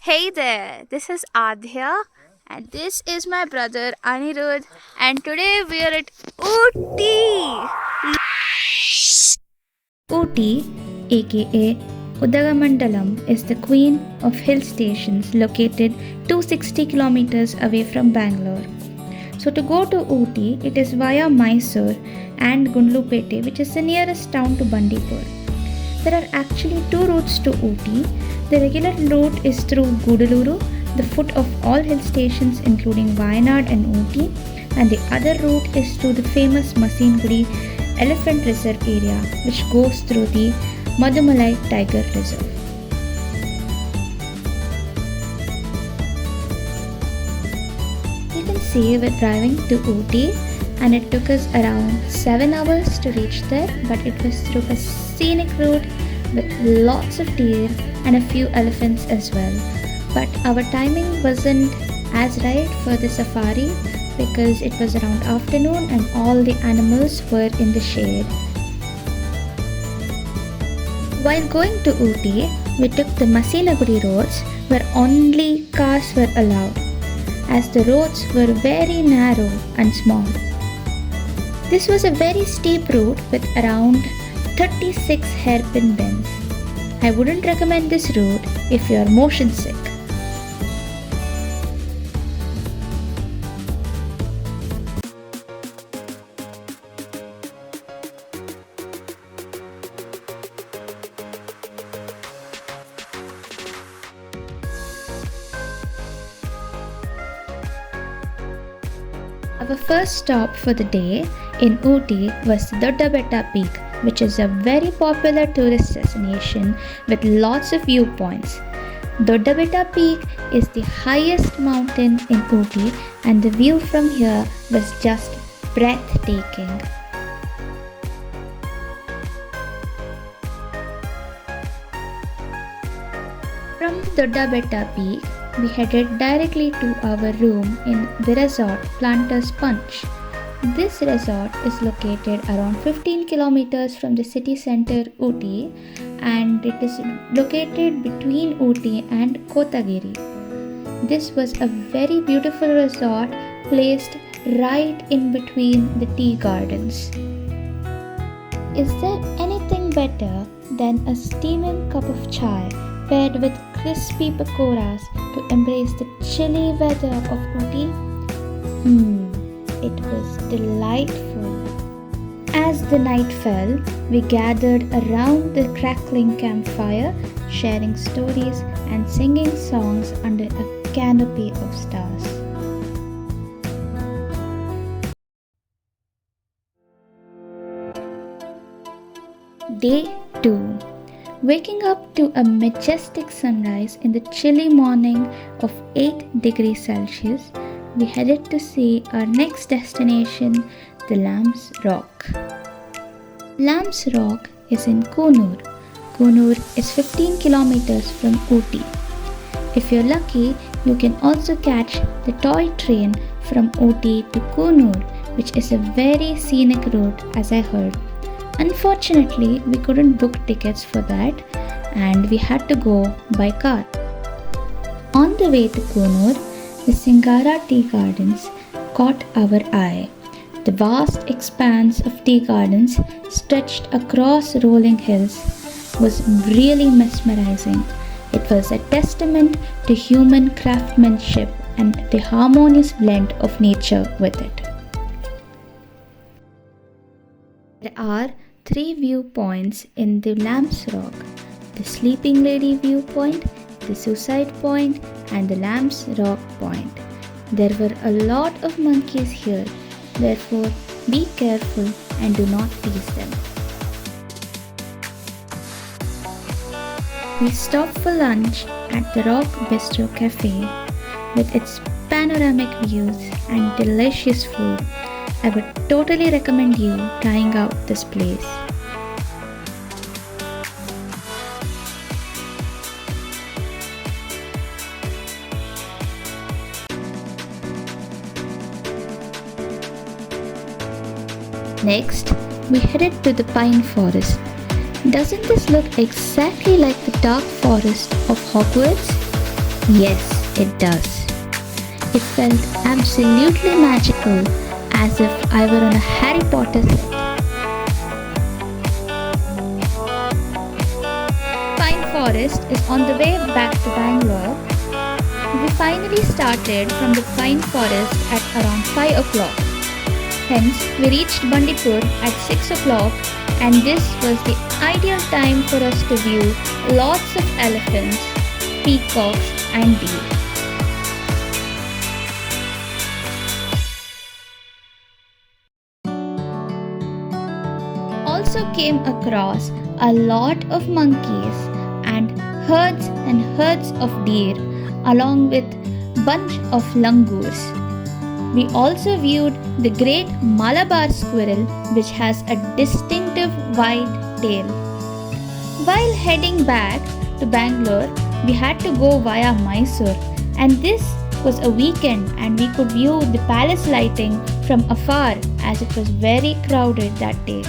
Hey there, this is Adhya and this is my brother Anirudh and today we are at Ooty. Ooty, aka Udagamandalam, is the queen of hill stations located 260 kilometers away from Bangalore. So to go to Ooty, it is via Mysore and Gundlupete, which is the nearest town to Bandipur. There are actually two routes to Ooty. The regular route is through Gudaluru, the foot of all hill stations including Wayanad and Ooty, and the other route is through the famous Masingudi Elephant Reserve area, which goes through the Madumalai Tiger Reserve. You can see we're driving to Ooty and it took us around 7 hours to reach there, but it was through a scenic route with lots of deer and a few elephants as well. But our timing wasn't as right for the safari because it was around afternoon and all the animals were in the shade. While going to Ooty, we took the Masinagudi roads where only cars were allowed, as the roads were very narrow and small. This was a very steep route with around 36 hairpin bends. I wouldn't recommend this route if you are motion sick. Our first stop for the day in Ooty was Doddabetta Peak, which is a very popular tourist destination with lots of viewpoints. Doddabetta Peak is the highest mountain in Ooty and the view from here was just breathtaking. From Doddabetta Peak, we headed directly to our room in the resort Planters Punch. This resort is located around 15 kilometers from the city center Ooty and it is located between Ooty and Kotagiri. This was a very beautiful resort placed right in between the tea gardens. Is there anything better than a steaming cup of chai paired with crispy pakoras to embrace the chilly weather of Ooty? It was delightful. As the night fell, we gathered around the crackling campfire, sharing stories and singing songs under a canopy of stars. Day 2. Waking up to a majestic sunrise in the chilly morning of 8 degrees Celsius, we headed to see our next destination, the Lamb's Rock. Lamb's Rock is in Kunur. Kunur is 15 kilometers from Ooty. If you're lucky, you can also catch the toy train from Ooty to Kunur, which is a very scenic route as I heard. Unfortunately, we couldn't book tickets for that and we had to go by car. On the way to Kunur, the Singara Tea Gardens caught our eye. The vast expanse of tea gardens stretched across rolling hills was really mesmerizing. It was a testament to human craftsmanship and the harmonious blend of nature with it. There are 3 viewpoints in the Lamb's Rock: the Sleeping Lady viewpoint, the Suicide Point, and the Lamb's Rock Point. There were a lot of monkeys here, therefore be careful and do not tease them. We stopped for lunch at the Rock Bistro Cafe with its panoramic views and delicious food. I would totally recommend you trying out this place. Next, we headed to the pine forest. Doesn't this look exactly like the dark forest of Hogwarts? Yes, it does. It felt absolutely magical, as if I were on a Harry Potter set. Pine Forest is on the way back to Bangalore. We finally started from the Pine Forest at around 5 o'clock. Hence, we reached Bandipur at 6 o'clock, and this was the ideal time for us to view lots of elephants, peacocks, and deer. Also came across a lot of monkeys and herds of deer along with bunch of langurs. We also viewed the great Malabar squirrel, which has a distinctive wide tail. While heading back to Bangalore, we had to go via Mysore, and this was a weekend and we could view the palace lighting from afar as it was very crowded that day.